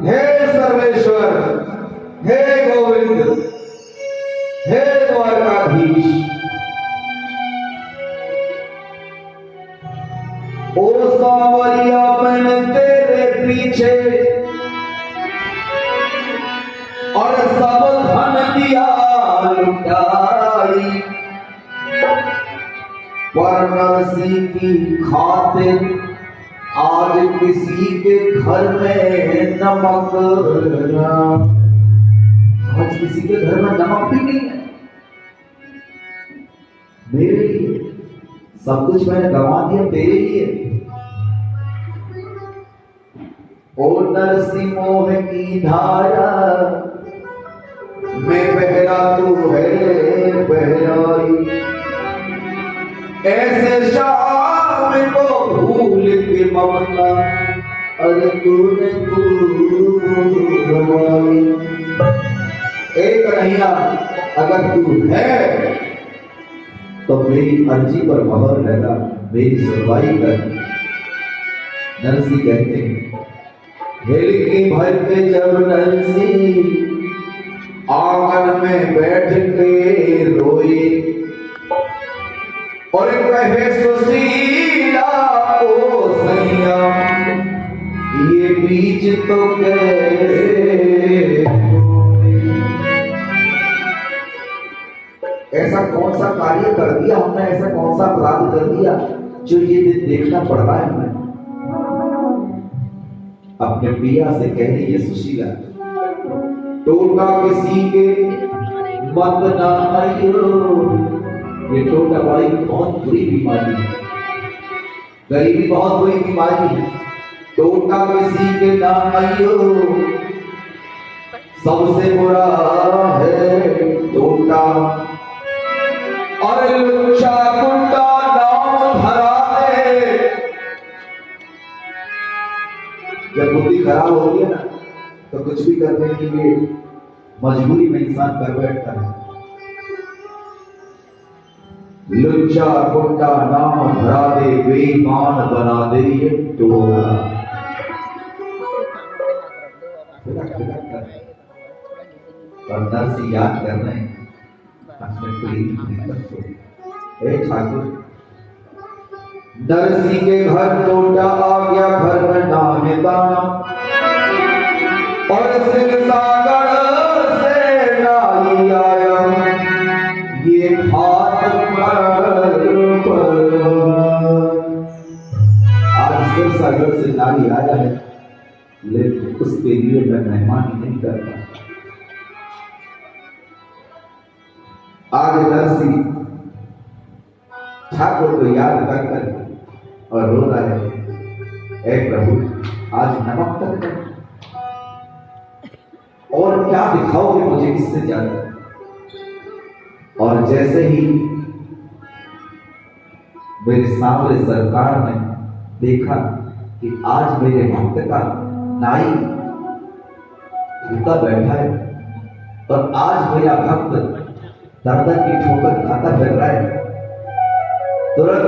हे सर्वेश्वर, हे गोविंद, हे द्वारकाधीश, ओ सांवरिया मैंने तेरे पीछे और सब धन दिया लुटाई, पर नरसी की खातिर आज किसी के घर में नमक, आज किसी के घर में नमक भी नहीं है। मेरे लिए सब कुछ मैंने गंवा दिया तेरे लिए। ओ नरसी मोह की धारा मैं बहरा तू है बहराई, ऐसे शाम को भूल के ममता अरे तूने गवाई। एक कन्हैया अगर तू है तो मेरी अर्जी पर मोहर लगा, मेरी सुनवाई कर। नरसी कहते हैं हेली भर के जब नरसी आंगन में बैठ के रोए और कहे सुशीला ओ सैया ये बीच तो कैसे, ऐसा कौन सा कार्य कर दिया हमने, ऐसा कौन सा अपराध कर दिया जो ये दिन देखना पड़ रहा है हमें। अपने पिया से कह रही है सुशीला, टोटा किसी के मत ना आइयो। ये टोटा वाली बहुत बुरी बीमारी है, गरीबी बहुत बुरी बीमारी है। टोटा किसी के ना आइयो, सबसे बुरा है टोटा और लुच्चा कुंडा नाम धरा दे। जब बुद्धि खराब होगी ना तो कुछ भी करने के लिए मजबूरी में इंसान कर बैठता है। लुच्चा कुंडा नाम धरा दे, बेईमान बना दे ये टोला। और नरसी याद कर रहे हैं ठाकुर, नरसी के घर टोटा आ गया, घर में नाम दाना और सिर सागर से नाई आया, ये हाथ पर आज सिर सागर से नाई आया है, लेकिन उसके लिए मैं मेहमानी नहीं करता। आज नरसी ठाकुर को याद कर और रो रहा है, ऐ प्रभु आज नमक तक कर, और क्या दिखाओगे मुझे इससे ज्यादा। और जैसे ही मेरे सामने सरकार ने देखा कि आज मेरे भक्त का नाई भूखा बैठा है और आज मेरा भक्त दर्द की ठोकर खाता फिर रहा है, तुरंत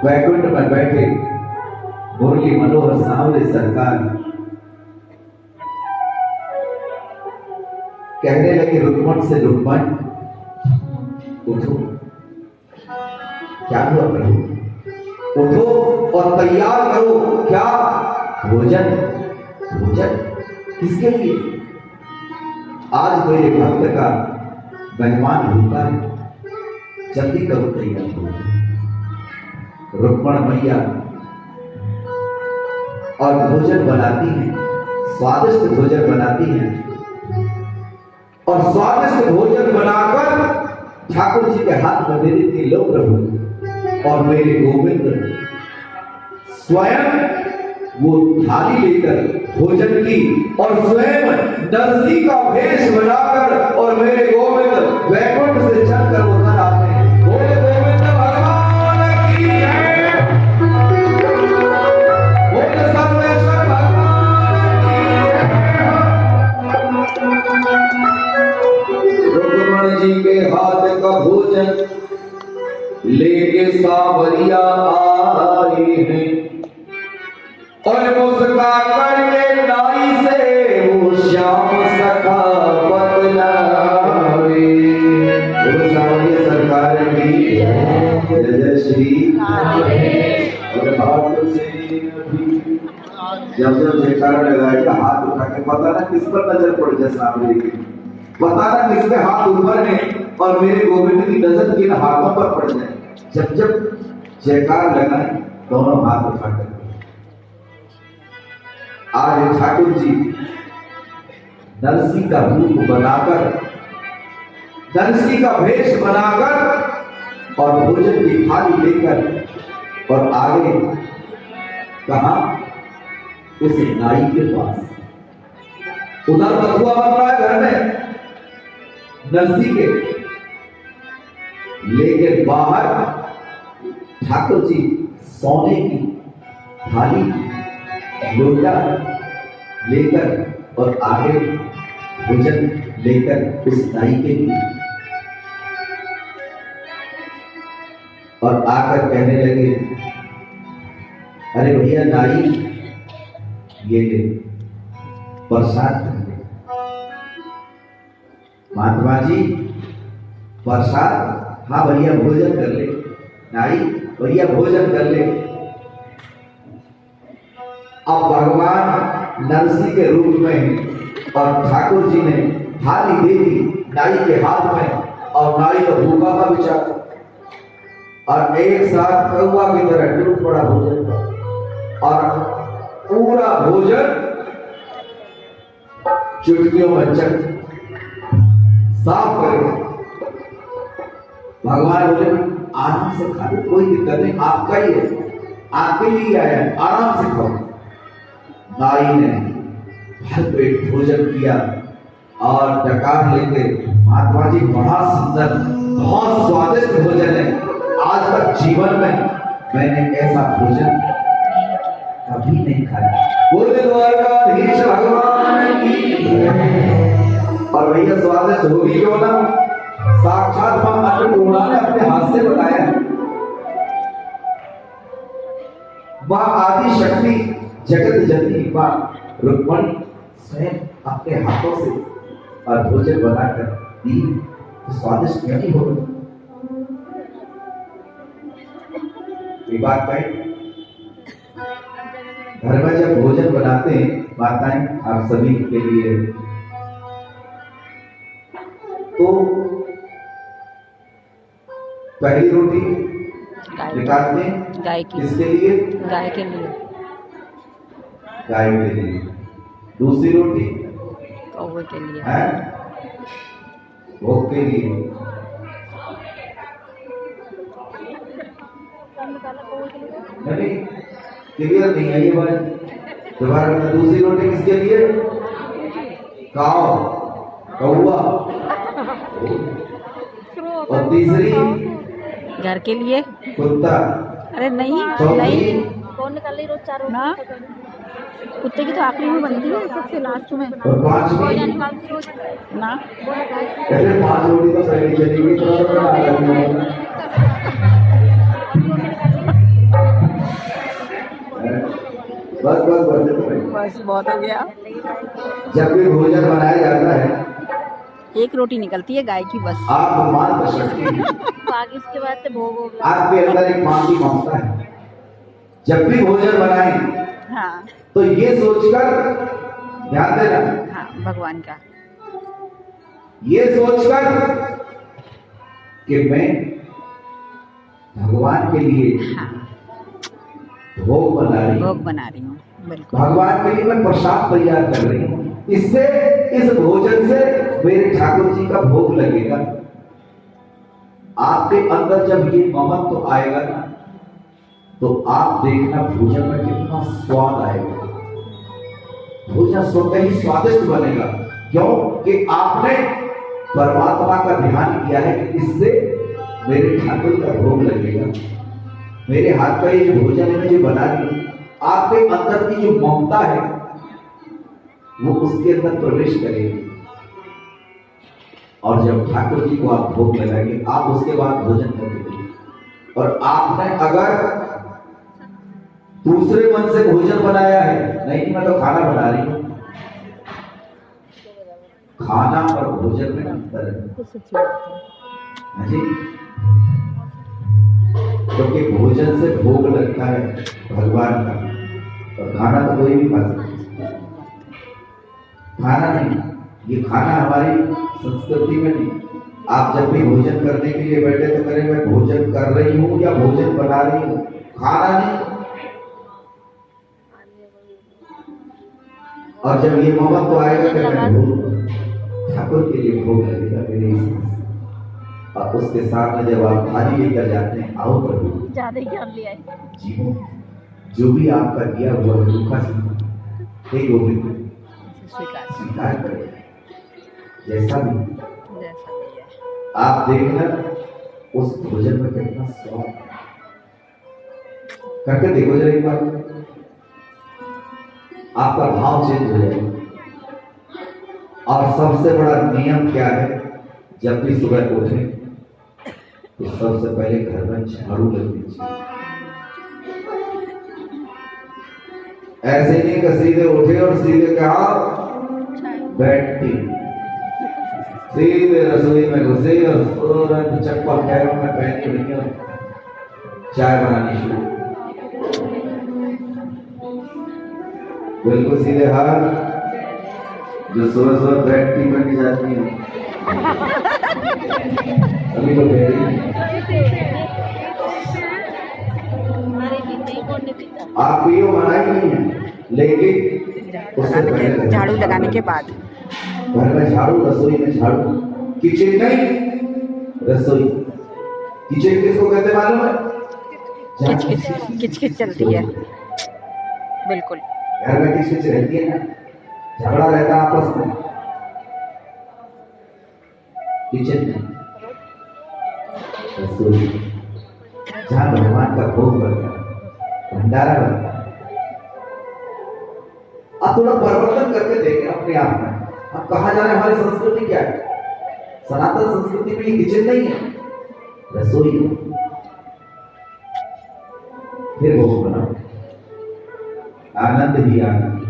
वैकुंठ में बैठे मुरली मनोहर सांवरे सरकार कहने लगे रुक्मण से, रुक्मण उठो। क्या हुआ प्रभु? उठो और तैयार करो। क्या? भोजन। भोजन किसके लिए? आज मेरे भक्त का मेहमान भूखा है, जल्दी करो तैयार। रुक्मण मैया और भोजन बनाती हैं, स्वादिष्ट भोजन बनाती हैं और स्वादिष्ट भोजन बनाकर ठाकुर जी के हाथ में दे देती, लो प्रभु। और मेरे गोविंद स्वयं वो थाली लेकर भोजन की और स्वयं नरसी का भेष बनाकर और मेरे गोविंद वैकुंठ से चलकर उतर आते हैं। बोले गोविंद भगवान की जय, बोले सर्वेश्वर भगवान की जय। रुक्मण जी के हाथ का भोजन लेके सांवरिया आए हैं और मुस्का करके नाई से जय जय श्री और हाथ से जब जब जयकारा लगाएगा हाथ उठा के पता ना किस पर नजर पड़ जाए सामने की, पता ना किस पे हाथ ऊपर है और मेरे गोविंद की नजर किन हाथों पर पड़ जाए। जब जब जयकार लगाए दोनों हाथ उठाकर आज ठाकुर जी नरसिंह का रूप बनाकर, नरसिंह का भेष बनाकर और भोजन की थाली लेकर और आगे कहा उस नाई के पास। उधर बथुआ बन रहा है घर में नरसिंह के, लेकिन बाहर ठाकुर जी सोने की थाली लोटा लेकर और आगे भोजन लेकर उस नाई के लिए और आकर कहने लगे, अरे भैया नाई ये ले प्रसाद कर ले। महात्मा जी प्रसाद, हाँ भैया भोजन कर ले। नाई भैया भोजन कर ले। अब भगवान नरसिंह के रूप में और ठाकुर जी ने थाली दे दी नाई के हाथ में और नाई तो भूखा का बेचारा और एक साथ कौवा की तरह टूट पड़ा भोजन और पूरा भोजन चुटकियों में चट साफ करेगा। भगवान बोले आराम से खा लो, कोई दिक्कत नहीं, आपका ही है, आपके लिए आया है, आराम से खाओ। नाई ने भर पेट भोजन किया और डकार लेके, महात्मा जी बड़ा सुंदर बहुत स्वादिष्ट भोजन है, आज तक जीवन में मैंने ऐसा भोजन कभी नहीं खाया। बोले द्वारकाधीश भगवान की। और भैया स्वादिष्ट होगी क्यों ना, साक्षात मां अन्नपूर्णा ने अपने हाथ से बताया। मां आदि शक्ति जगत जननी मां रुक्मणी स्वयं अपने हाथों से और भोजन बनाकर दी, तो स्वादिष्ट नहीं होगा। ये बात कही घर में जब भोजन बनाते हैं माताएं आप सभी के लिए, तो पहली रोटी निकालते हैं गाय की, किसके लिए? गाय के लिए, गाय के लिए। दूसरी रोटी कौवे के लिए है भोग के लिए। नहीं क्लियर नहीं है ये बात, दोबारा दूसरी रोटी किसके लिए? काव कौवा। और तीसरी घर के लिए कुत्ता। अरे नहीं नहीं, कौन निकाल रही रोज चारों ना, कुत्ते की तो आखिरी में बनती है, सबसे लास्ट में। और पांचवी ना पहले 5 रोटी तो पहले चलेगी, बस बस बस बस बहुत हो गया। जब भी भोजन बनाया जाता है एक रोटी निकलती है गाय की बस। आप मान कर सकते हैं, आगे इसके बाद से भोग आपके अंदर एक मां की ममता है। जब भी भोजन बनाए हाँ तो ये सोचकर ध्यान देना, हाँ भगवान का, ये सोचकर कि मैं भगवान के लिए हाँ भोग बना रही हूँ, बिल्कुल भगवान के लिए मैं प्रसाद तैयार कर रही हूँ। इससे इस भोजन से मेरे ठाकुर जी का भोग लगेगा। आपके अंदर जब ये ममत्व तो आएगा ना, तो आप देखना भोजन में कितना स्वाद आएगा, भोजन स्वतः ही स्वादिष्ट बनेगा। क्यों कि आपने परमात्मा का ध्यान किया है कि इससे मेरे ठाकुर का भोग लगेगा। मेरे हाथ का ये जो भोजन है जो बना दी, आपके अंदर की जो ममता है वो उसके अंदर प्रवेश करेगी और जब ठाकुर जी को आप भोग लगाएंगे, आप उसके बाद भोजन करेंगे। और आपने अगर दूसरे मन से भोजन बनाया है, नहीं मैं तो खाना बना रही हूं, खाना और भोजन में अंतर है। हाँ जी, क्योंकि भोजन से भोग लगता है भगवान का, और खाना तो कोई भी खा सकता है। खाना नहीं, ये खाना हमारी संस्कृति में नहीं। आप जब भी भोजन करने के लिए बैठे तो करें मैं भोजन कर रही हूँ या भोजन बना रही हूँ, खाना नहीं। और जब ये मोहब्बत तो आएगा कि मैं भोग ठाकुर के लिए भोग लगेगा मेरे हिसाब से। और उसके साथ में जब आप थाली लेकर जाते हैं, आओ प्रभु ज्यादा ही ज्ञान लिया है। जीवो जो भी आपका दिया हुआ है रूखा हे गोविंद स्वीकार करें, जैसा भी आप देखना उस भोजन में कितना स्वाद। करके देखो जरा एक बार, आपका भाव चेंज हो जाएगा। और सबसे बड़ा नियम क्या है, जब भी सुबह उठे तो सबसे पहले घर में झाड़ू लगनी चाहिए। ऐसे नहीं कि सीधे उठे और सीधे कहा बैठती, सीधे रसोई में घुसे और तुरंत चप्पल पैरों में पहनी हुई और चाय बनानी शुरू। बिल्कुल सीधे हाथ, जो सुबह सुबह बैठती बनी जाती है अभी तो आप पियो मना ही नहीं है, लेकिन उससे पहले झाड़ू लगाने के बाद घर में झाड़ू, रसोई में झाड़ू, किचन नहीं रसोई। किचन किसको कहते मालूम है? किचकिच चलती है। बिल्कुल घर में किचकिच रहती है ना, झगड़ा रहता है आपस में। किचन में रसोई, जहाँ भगवान का भोग बनता है, भंडारा बनता है। आप थोड़ा परिवर्तन करके देखें अपने आप में। अब कहा जा रहे हमारी संस्कृति क्या है? सनातन संस्कृति में ये किचन नहीं है, रसोई है। फिर भोग बनाओ, आनंद ही आनंद।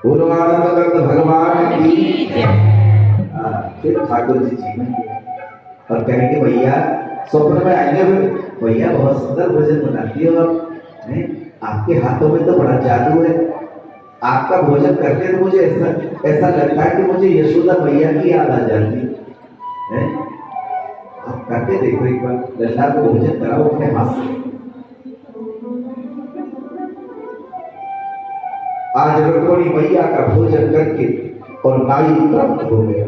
बोलो आनंद करते भगवान की। फिर ठाकुर जी जीवन और कहेंगे भैया, स्वप्न में आएंगे भैया बहुत सुंदर भोजन बनाती हो आप, आपके हाथों में तो बड़ा जादू है। आपका भोजन करके तो मुझे ऐसा लगता है कि मुझे यशोदा मैया की याद आ जाती है। आप करके देखो एक बार, लल्ला को भोजन कराओ अपने हाथ से। आज रुक्मिणी मैया का भोजन करके और नाई तृप्त हो गया।